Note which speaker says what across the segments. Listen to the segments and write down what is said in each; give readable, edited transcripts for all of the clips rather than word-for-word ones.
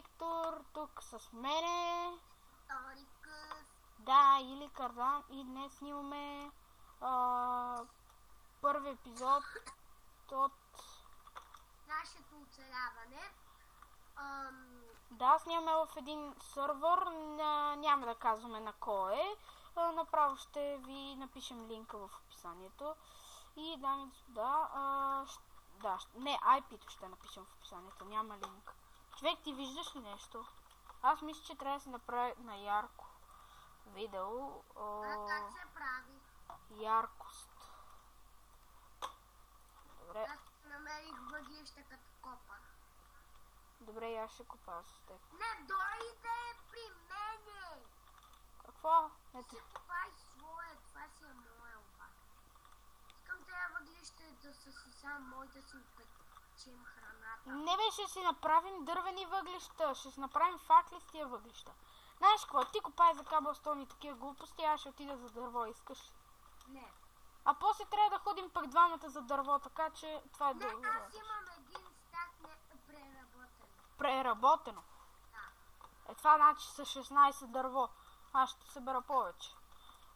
Speaker 1: Виктор, тук с мене.
Speaker 2: Торикъс.
Speaker 1: Да, или Кардан. И днес снимаме първи епизод от
Speaker 2: нашето оцеляване.
Speaker 1: Да, снимаме в един сървър, няма да казваме на кой е. Направо ще ви напишем линка в описанието. И дами и господа, не, IP-то ще напишем в описанието, няма линк. Човек, ти виждаш ли нещо? Аз мисля, че трябва да се направи на ярко видео.
Speaker 2: Как се прави?
Speaker 1: Яркост. Добре.
Speaker 2: Аз намерих въглища като копа.
Speaker 1: Добре, аз ще копая с теб.
Speaker 2: Не дойде при мене!
Speaker 1: Какво?
Speaker 2: Това е свое, това си е мое обаче. Искам тези въглища да са си само мои, да си опечем храната.
Speaker 1: Не бе, ще си направим дървени въглища, ще си направим факли с тия въглища. Знаеш какво, ти копай за кабелстон и такива глупости, аз ще отида за дърво, искаш?
Speaker 2: Не.
Speaker 1: А после трябва да ходим пък двамата за дърво, така че това е дълго.
Speaker 2: Не, аз имам един стак преработен.
Speaker 1: Преработено?
Speaker 2: Да.
Speaker 1: Това значи са 16 дърво. Аз ще събера повече.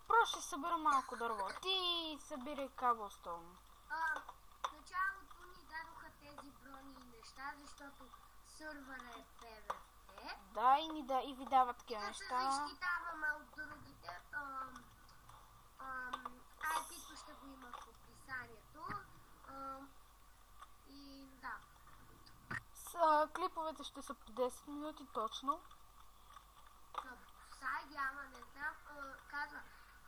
Speaker 1: Просто ще събера малко дърво. Ти събирай кабелстон.
Speaker 2: В началото ни дадоха тези брони и неща, защото сървъра е PvP.
Speaker 1: Да, и ви дават такива
Speaker 2: Да
Speaker 1: неща.
Speaker 2: се защитаваме от другите. IP-то ще го има в описанието. И да.
Speaker 1: Клиповете ще са по 10 минути точно.
Speaker 2: Сайди, ама не знам. Казва,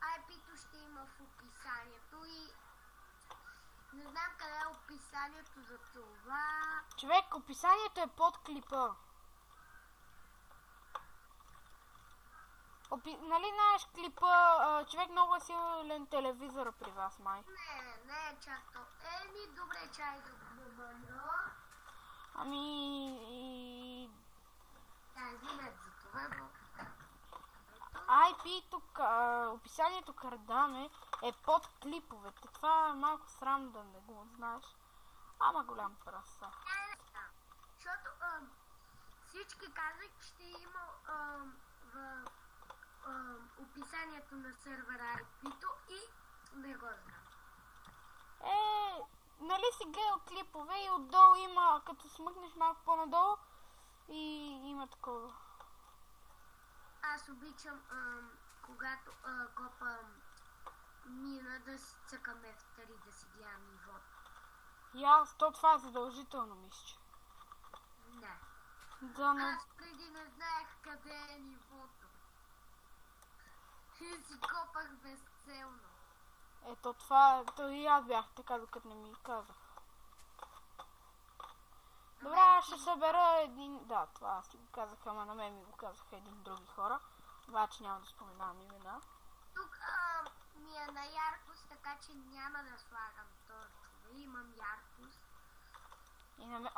Speaker 2: IP-то ще има в описанието и не знам къде е описанието за това.
Speaker 1: Човек, описанието е под клипа. Нали знаеш клипа, човек, много е силен телевизора при вас, май.
Speaker 2: Не е чак то. Добре, чай да го бъмно. Да, извинете за това, но...
Speaker 1: IP-то, описанието Кардаме е под клиповете. Това е малко срам да не го знаеш. Ама голям праса.
Speaker 2: Защото всички казах, че ще има в описанието на сервера IP-то и не го знам.
Speaker 1: Нали си гледал клипове и отдолу има, като смъкнеш малко по-надолу и има такова.
Speaker 2: Аз обичам, когато копам мина, да си цъкам F3, да си гледам нивото.
Speaker 1: И аз, това е задължително, мисля.
Speaker 2: Не.
Speaker 1: Да,
Speaker 2: Аз преди не знаех къде е нивото. И си копах безцелно.
Speaker 1: Ето това, и аз бях така, докато не ми казах. Добре, аз ще събера един... Да, това аз ти го казах, ама на мен ми го казаха един други хора. Обаче няма да споменавам имена.
Speaker 2: Тук ми е на яркост, така че няма да слагам точно. Имам яркост.
Speaker 1: И на мен...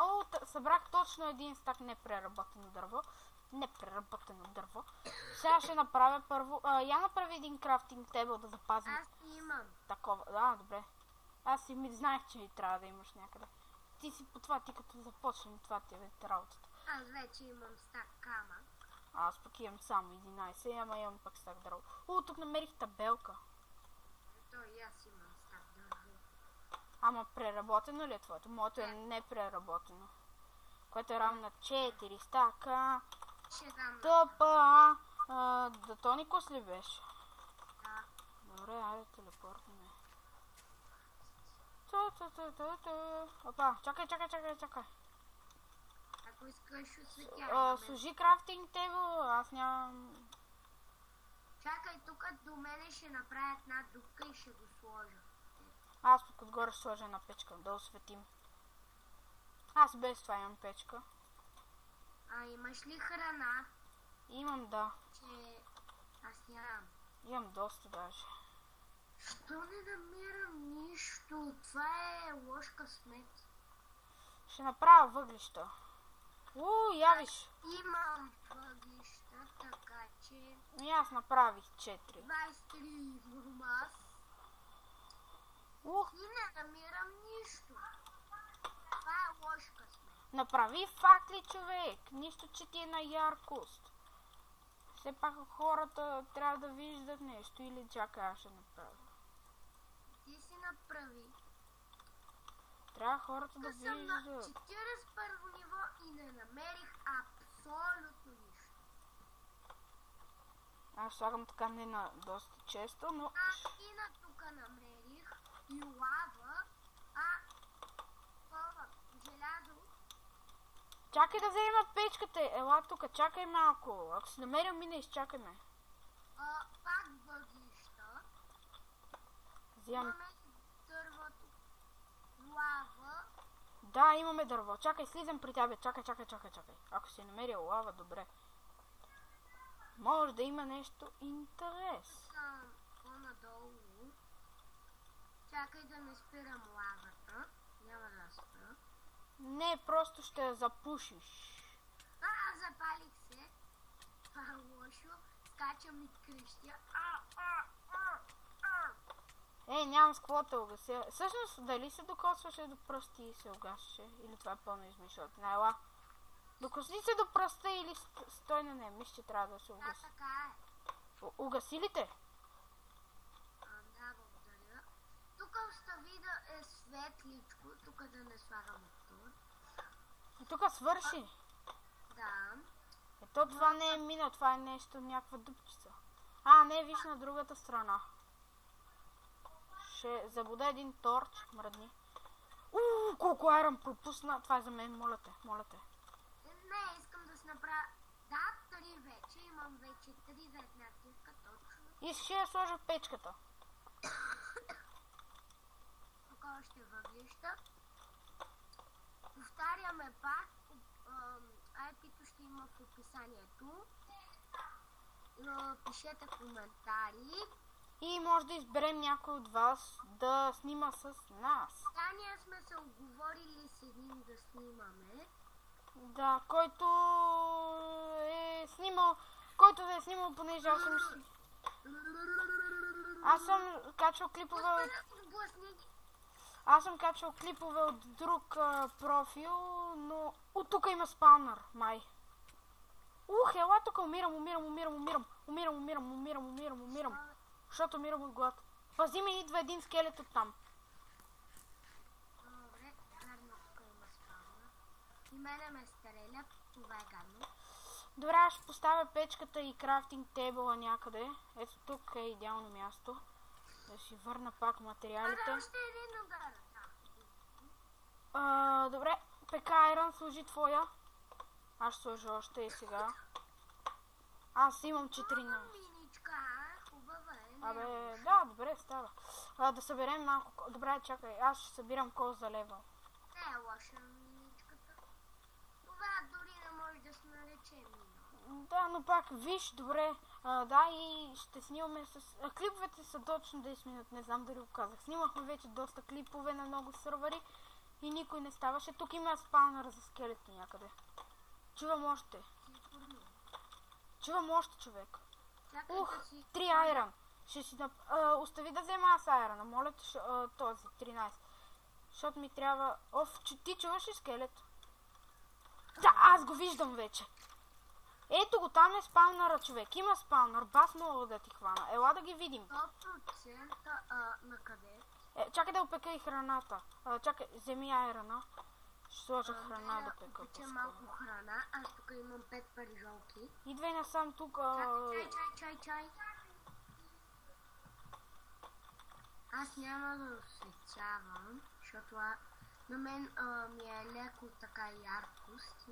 Speaker 1: събрах точно един стак непреработено дърво. Непреработено дърво. Сега ще направя първо... я направи един крафтинг тебъл да запазим.
Speaker 2: Аз имам.
Speaker 1: Такова. Да, добре. Аз и знаех, че трябва да имаш някъде. Ти си по това, ти като започнем, това ти е работата.
Speaker 2: Аз вече имам стак камък.
Speaker 1: Аз пък имам само 11, ама имам пък стак дърво. Тук намерих табелка.
Speaker 2: То и аз имам стак дърво.
Speaker 1: Ама преработено ли е твоето? Моето е непреработено. Което е равно на 4 стака.
Speaker 2: Ще дам.
Speaker 1: Тъпа. Датоникос ли беше?
Speaker 2: Да.
Speaker 1: Добре, айде телепортваме. Опа, чакай.
Speaker 2: Ако искаш осветяваме.
Speaker 1: Служи крафтинг тейбъл, аз нямам...
Speaker 2: Чакай, тук до мене ще направя една дупка и ще го сложа.
Speaker 1: Аз пък отгоре ще сложа една печка, да осветим. Аз без това имам печка.
Speaker 2: Имаш ли храна?
Speaker 1: Имам, да.
Speaker 2: Че аз нямам.
Speaker 1: Имам доста даже.
Speaker 2: Що не намирам нищо? Това е лош късмет.
Speaker 1: Ще направя въглища. Явиш.
Speaker 2: Имам въглища, така че...
Speaker 1: И аз направих 4.
Speaker 2: 23 имам аз. И не намирам нищо. Това е лош късмет.
Speaker 1: Направи факли, човек. Нищо, че ти е на яркост. Все пак хората трябва да виждат нещо. Или чакай, аз ще направя.
Speaker 2: Ти си направи.
Speaker 1: Трябва хората да
Speaker 2: Аз съм на
Speaker 1: виждат.
Speaker 2: 41 ниво и не намерих абсолютно нищо.
Speaker 1: Аз слагам така не на доста често, но...
Speaker 2: И на тук намерих и лава, това, желязо.
Speaker 1: Чакай да вземем печката. Ела тук, чакай малко. Ако си намерим, ми не изчакаме.
Speaker 2: Пак въглища.
Speaker 1: Вземам.
Speaker 2: Имаме дървото, лава.
Speaker 1: Да, имаме дърво. Чакай, слизам при тебе. Чакай. Ако си намерил лава, добре. Може да има нещо интерес.
Speaker 2: Съм по-надолу. Чакай да не спирам лавата. Няма да спра.
Speaker 1: Не, просто ще я запушиш.
Speaker 2: Запалих се. Това е лошо. Скачам и крещя.
Speaker 1: Ей, нямам с какво те угася. Всъщност, дали се докосваше до пръсти и се угасеше? Или това е пълно измишлено? Ела. Докоси се до пръста или стой на нея. Мисля, че трябва да се угаси.
Speaker 2: Така е.
Speaker 1: Угаси ли те?
Speaker 2: Да, благодаря. Тук остави да е светличко. Тук да не слагам мотор.
Speaker 1: Тук свърши.
Speaker 2: Да.
Speaker 1: Ето това не е мина, това е нещо, някаква дупчица. Не, виж на другата страна. Ще забуда един торч, мръдни. Колко айрон пропусна. Това е за мен, моля те.
Speaker 2: Не, искам да се направя. Да, 3 вече. Имам вече 3 за една клетка точно.
Speaker 1: И ще я сложа в печката.
Speaker 2: Тук още въглища. Повтаряме пак. IP-то ще има в описанието. Пишете коментари.
Speaker 1: И може да изберем някой от вас да снима с нас.
Speaker 2: Да, ние сме се оговорили с един да снимаме.
Speaker 1: Да, който да е снимал, понеже аз съм качвал клипове от друг профил, но от тук има спаунър, май. Ела тук, умирам. Защото умирам от глад. Пази ме, идва един скелет от там.
Speaker 2: Добре, гарно тук има спаунър. И мене ме стрелят, това е гадно.
Speaker 1: Добре, аз ще поставя печката и крафтинг тейбъла някъде. Ето тук е идеално място. Да си върна пак материалите.
Speaker 2: Още един удар.
Speaker 1: Добре, ПК Айрон, служи твоя. Аз ще сложа още и сега. Аз имам 14.
Speaker 2: Миничка, хубава е.
Speaker 1: Да, добре, става. Да съберем малко. Добре, чакай, аз ще събирам кол за левел.
Speaker 2: Не е лоша миничката. Това дори не може да се нарече мина.
Speaker 1: Да, но пак, виж, добре. Да, и ще снимаме с... клиповете са точно 10 минути, не знам дали го казах. Снимахме вече доста клипове на много сървъри и никой не ставаше. Тук има спаунър за скелети някъде. Чувам още. Човек.
Speaker 2: Чакай да си...
Speaker 1: 3 айрон. Ще си остави да взема аз айрона. Моля те, този, 13. Защото ми трябва... ти чуваш ли скелет? Да, аз го виждам вече. Ето го, там е спаунъра, човек. Има спаунър. Бас мога да ти хвана. Ела да ги видим.
Speaker 2: 100% на къде?
Speaker 1: Чакай да опека и храната. Чакай, вземи айрона. Ще сложа храна да пека.
Speaker 2: Купича малко храна. Аз тук имам 5 парижолки.
Speaker 1: Идвай насам тук.
Speaker 2: Чай. Аз няма да осветявам, защото на мен ми е леко така яркост.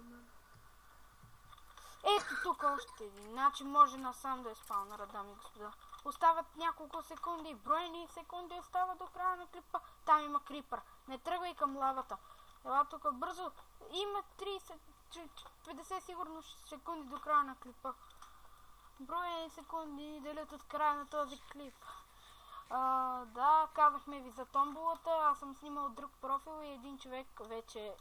Speaker 1: Ето тук още един. Значи може насам да е спаунъра, дами и господа. Остават няколко секунди. Броени секунди остават до края на клипа. Там има крипър. Не тръгвай към лавата. Ела тук бързо. Има 50 сигурно секунди до края на клипа. Броени секунди делят от края на този клип. Да, казахме ви за томболата. Аз съм снимал друг профил и един човек вече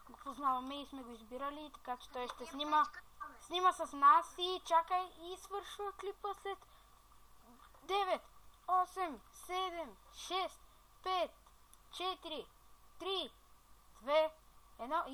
Speaker 1: го познаваме и сме го избирали, така че той ще снима с нас и чакай и свършва клипа след 9, 8, 7, 6, 5, 4, 3, 2, 1 и